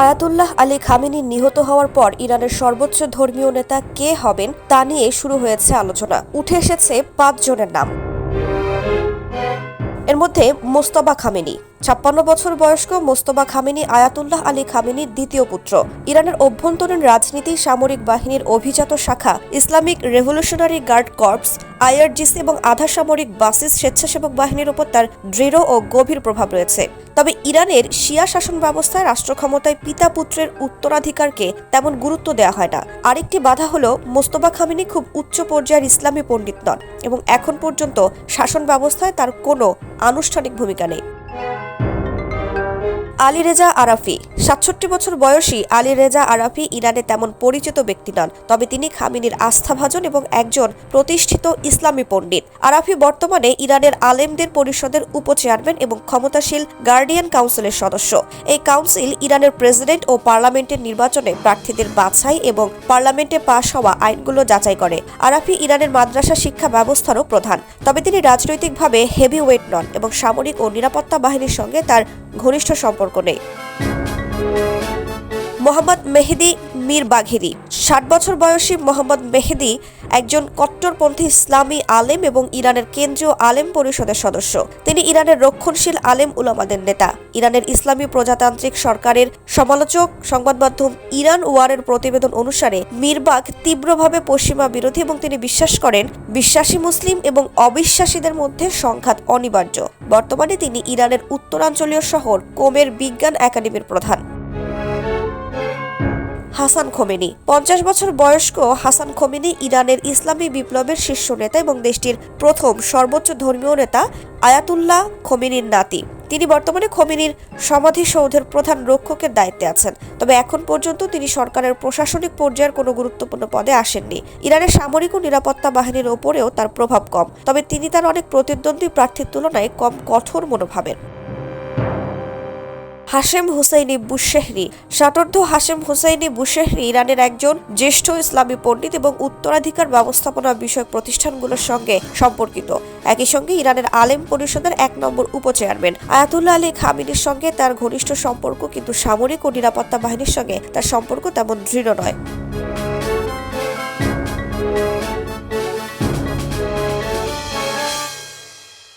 Ayatollah Ali Khamenei নিহত হওয়ার পর ইরানের সর্বোচ্চ ধর্মীয় নেতা কে হবেন তা নিয়ে শুরু হয়েছে আলোচনা। উঠে এসেছে ৫ জনের নাম। এর মধ্যে মোস্তফা খামেনি। ৫৬ বছর বয়স্ক মোস্তফা খামেনি আয়াতুল্লাহ আলী খামেনির দ্বিতীয় পুত্র। ইরানের অভ্যন্তরীণ রাজনীতি, সামরিক বাহিনীর অভিজাত শাখা Islamic Revolutionary Guard Corps, IRGC এবং আধা সামরিক বাসিস স্বেচ্ছাসেবক বাহিনীর উপর তার দৃঢ় ও গভীর প্রভাব রয়েছে। তবে ইরানের শিয়া শাসন ব্যবস্থায় রাষ্ট্র ক্ষমতায় পিতা পুত্রের উত্তরাধিকারকে তেমন গুরুত্ব দেওয়া হয় না। আরেকটি বাধা হলো মোস্তফা খামেনি খুব উচ্চ পর্যায়ের ইসলামী পণ্ডিত নন এবং এখন পর্যন্ত শাসন ব্যবস্থায় তার কোনো আনুষ্ঠানিক ভূমিকা নেই। আলী রেজা আরাফি। ৬৭ বছর বয়সী আলী রেজা আরাফি ইরানে তেমন পরিচিত ব্যক্তি নন, তবে তিনি খামেনির আস্থাভাজন এবং একজন প্রতিষ্ঠিত ইসলামী পণ্ডিত। আরাফি বর্তমানে ইরানের আলেমদের পরিষদের উপচেয়ারম্যান এবং ক্ষমতাশীল গার্ডিয়ান কাউন্সিলের সদস্য। এই কাউন্সিল ইরানের প্রেসিডেন্ট ও পার্লামেন্টের নির্বাচনে প্রার্থীদের বাছাই এবং পার্লামেন্টে পাশ হওয়া আইনগুলো যাচাই করে। আরাফি ইরানের মাদ্রাসা শিক্ষা ব্যবস্থারও প্রধান, তবে তিনি রাজনৈতিকভাবে হেভিওয়েট নন এবং সামরিক ও নিরাপত্তা বাহিনীর সঙ্গে তার ঘনিষ্ঠ সম্পর্ক নেই। মোহাম্মদ মেহেদি মীর বাঘেরি। ৬০ বছর বয়সী মোহাম্মদ মেহেদি একজন কট্টরপন্থী ইসলামী আলেম এবং ইরানের কেন্দ্রীয় আলেম পরিষদের সদস্য। তিনি ইরানের রক্ষণশীল আলেম উলামাদের নেতা। ইরানের ইসলামী প্রজাতান্ত্রিক সরকারের সমালোচক। সংবাদ মাধ্যম ইরান ওয়ারের প্রতিবেদন অনুসারে মীরবাগ তীব্রভাবে পশ্চিমা বিরোধী এবং তিনি বিশ্বাস করেন বিশ্বাসী মুসলিম এবং অবিশ্বাসীদের মধ্যে সংঘাত অনিবার্য। বর্তমানে তিনি ইরানের উত্তরাঞ্চলীয় শহর কোমের বিজ্ঞান একাডেমির প্রধান। হাসান খোমেনি। ৫০ বছর বয়স্ক হাসান খোমেনি ইরানের ইসলামী বিপ্লবের শীর্ষ নেতা এবং দেশটির প্রথম সর্বোচ্চ ধর্মীয় নেতা আয়াতুল্লাহ খোমেনির নাতি। তিনি বর্তমানে খোমেনির সমাধিসৌধের প্রধান রক্ষকের দায়িত্বে আছেন, তবে এখন পর্যন্ত তিনি সরকারের প্রশাসনিক পর্যায়ের কোনো গুরুত্বপূর্ণ পদে আসেননি। ইরানের সামরিক ও নিরাপত্তা বাহিনীর ওপরেও তার প্রভাব কম, তবে তিনি তার অনেক প্রতিদ্বন্দ্বী প্রার্থীর তুলনায় কম কঠোর মনোভাবের। হাশেম হুসাইনি বুশেহরি। ষাটোর্ধ্ব হাশেম হুসাইনি বুশেহরি ইরানের একজন জ্যেষ্ঠ ইসলামী পণ্ডিত এবং উত্তরাধিকার ব্যবস্থাপনা বিষয়ক প্রতিষ্ঠানগুলোর সঙ্গে সম্পর্কিত। একই সঙ্গে ইরানের আলেম পরিষদের ১ নম্বর উপচেয়ারম্যান। আয়াতুল্লাহ আলী খামেনির সঙ্গে তার ঘনিষ্ঠ সম্পর্ক, কিন্তু সামরিক ও নিরাপত্তা বাহিনীর সঙ্গে তার সম্পর্ক তেমন দৃঢ় নয়।